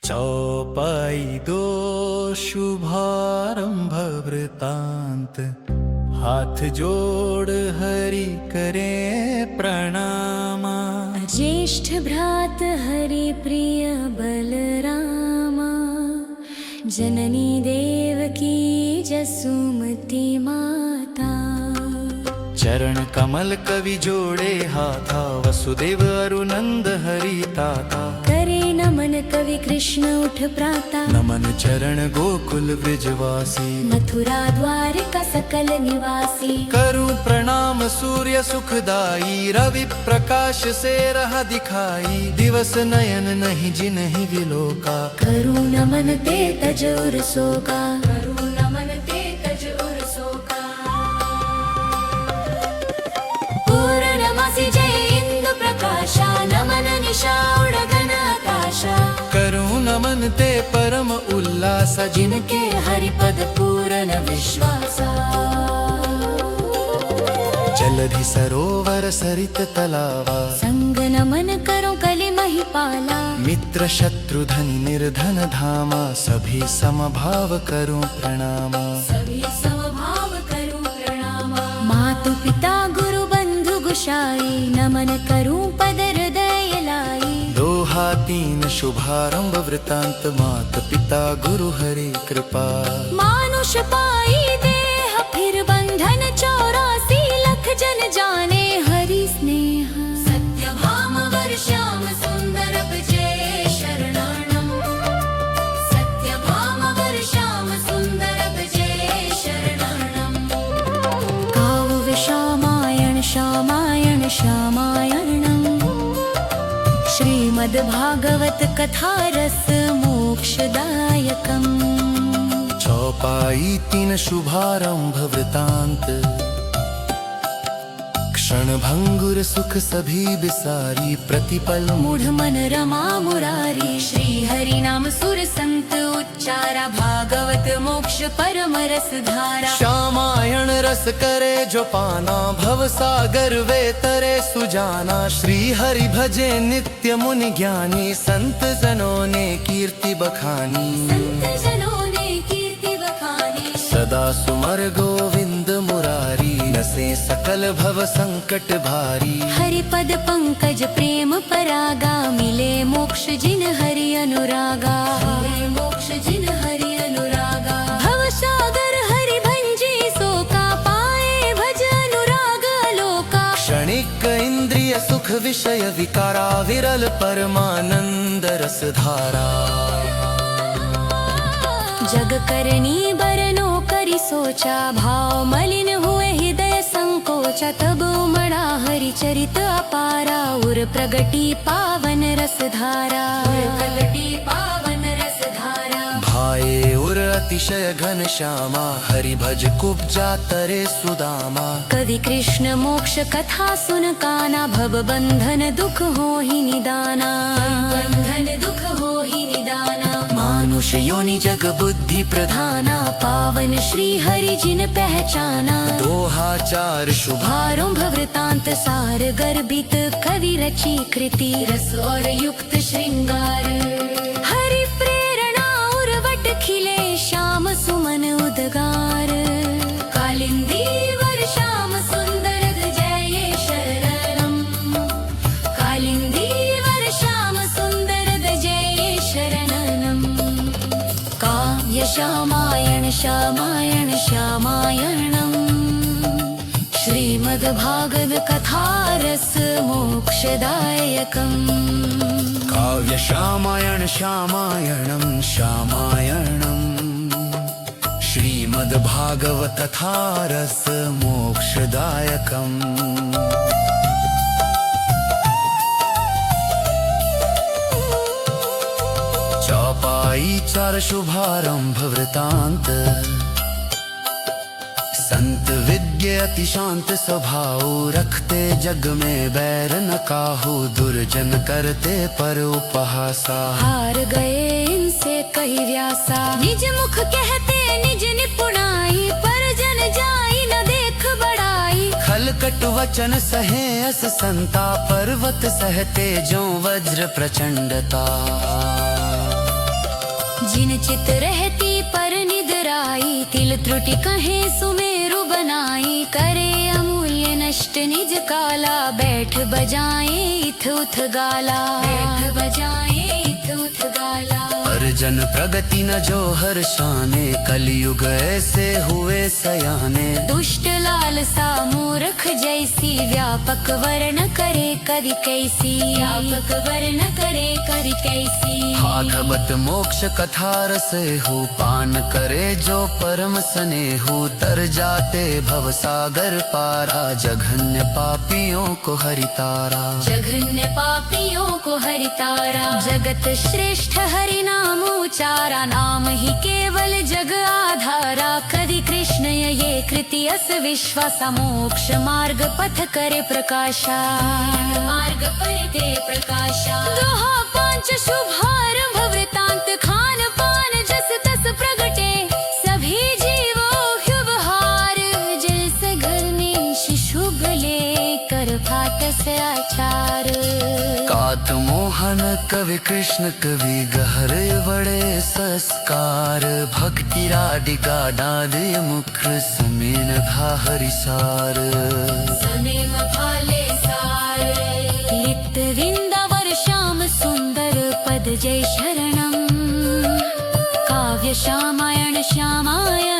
चौपाई दो शुभारंभ वृतांत, हाथ जोड़ हरि करे प्रणामा। ज्येष्ठ भ्रात हरि प्रिय बलरामा, जननी देवकी जसुमती माता। चरण कमल कवि जोड़े हाथा, वसुदेव अरुनंद हरि ताता। करे नमन कवि कृष्ण उठ प्राता, नमन चरण गोकुल ब्रिजवासी। मथुरा द्वारका सकल निवासी। करूं प्रणाम सूर्य सुखदाई, रवि प्रकाश से रहा दिखाई। दिवस नयन नहीं जिन्हि विलोका, करूं नमन ते तज उर सोका। करूं नमन ते तज उर सोका। पूर्णमासी जय इंदु प्रकाशा, नमन निशा उड़गन आकाशा। करूं नमन ते परम उल्लास, जिनके हरिपद पूर्ण विश्वासा। जलधि सरोवर सरित तलावा, संग नमन करो कलि महिपाला। मित्र शत्रु धनि निर्धन धामा। सभी समभाव करूं प्रणामा। सभी समभाव करूं प्रणामा। मातु पिता गुरु बंधु गुशाई, नमन करूं पद हृदय लाई। दोहा तीन शुभारंभ वृतांत, मात पिता गुरु हरि कृपा। मानुष पाई देह फिर बंधन 84 लख जन जाने हरि स्नेह। सत्यभाम वर्षाम सुंदर विजय शरणानम। सत्यभाम वर्षाम सुंदर विजय शरणानम। काव्य श्यामायण श्यामायण श्यामायणम। श्रीमद् भागवत कथा रस मोक्षदायकम। चौपाई तीन शुभारंभ वृतांत, क्षण भंगुर सुख सभी बिसारी। प्रतिपल मूढ़ मन रमा मुरारी। श्री हरि नाम सुर संत उच्चारा, भागवत मोक्ष परम रस धारा। श्यामायण रस करे जो पाना, भव सागर वे तरे सुजाना। श्री हरि भजे नित्य मुनि ज्ञानी, संत जनों ने कीर्ति बखानी। संत जनों ने कीर्ति बखानी। सदा सुमर गोविंद मुरारी, नसे सकल भव संकट भारी। हरि पद पंकज प्रेम परागा, मिले मोक्ष जिन हरि अनुरागा। मिले मोक्ष जिन हरि अनुरागा। भव सागर हरि भंजी सोका, पाए भज अनुराग लोका। क्षणिक इंद्रिय सुख विषय विकारा, विरल परमानंद रस धारा। जग करनी बरनो करी सोचा, भाव मलिन हुए हृदय संकोचा। तब उमड़ा हरि चरित अपारा, उर प्रगटी पावन रस धारा। प्रगटी पावन रस धारा। भाए उर अतिशय घन श्यामा, हरि भज कुब्जा तरे सुदामा। कवि कृष्ण मोक्ष कथा सुन काना, भव बंधन दुख हो ही निदाना। बंधन दुख हो ही निदाना। मानुष योनि जग बुद्धि प्रधाना, पावन श्री हरि जिन पहचाना। दोहा चार शुभारंभ वृतांत, सार गर्भित कवि रची कृति। रस और युक्त श्रृंगार, हरि प्रेरणा उर्वट खिले। श्याम सुमन उद्गार, कालिंदी वर श्याम सुंदर जय शरणम। कालिंदी वर श्याम सुंदर जय शरणम। काव्य श्यामायण श्यामायण श्यामायणम। श्रीमद् भागवत कथा रस मोक्षदायकम। काव्य श्यामायण श्यामायणं श्यामायणं। श्रीमद् भागवत कथा रस मोक्षदायकम्। चौपाई चार शुभारंभ वृतांत, संत विज्ञ अति शांत स्वभाव। रखते जग में बैर न काहू, दुर्जन करते पर उपहासा। हार गए इनसे कही व्यासा, निज मुख कहते निज निपुणाई। पर जन जाई न देख बड़ाई। खल कट वचन सहे अस संता, पर्वत सहते जो वज्र प्रचंडता। जिन चित रहती पर निदराई, तिल त्रुटि कहे सुमेरु बनाई, करे अमूल्य नष्ट निज काला, बैठ बजाए इथ उथ गाला, बैठ बजाए इथ उथ गाला। पर जन प्रगति न जो हर्षाने, कलयुग ऐसे हुए सयाने। दुष्ट लालसा मूर्ख जैसी, व्यापक वर्ण करे करि कैसी, व्यापक वर्ण करे करि कैसी। भागवत मोक्ष कथा रसे हो, पान करे जो परम स्नेहु, तर जाते भव सागर पारा, जघन्य पापियों को हरितारा, जघन्य पापियों को हरितारा। जगत श्रेष्ठ हरि नाम उचारा, नाम ही केवल जग आधारा, करि कृष्ण ये कृति अस विश्वासा, मोक्ष मार्ग पथ करे प्रकाशा, मार्ग परिते प्रकाशा। दोहा पांच शुभारंभ वृतांत, खान पान जस तस प्रगटे, सभी जीवों व्यवहार, जैसे घर में शिशु भले कर फाटस आचार। कात मोहन कवि कृष्ण कवि गहरे बड़े संस्कार, भक्ति राधिका दादय मुख्र समेन भा हरिसार, सनेम भाले सार। लिप्त वृंदावर श्याम सुंदर पद जय शरणम, काव्य श्यामायण श्यामायण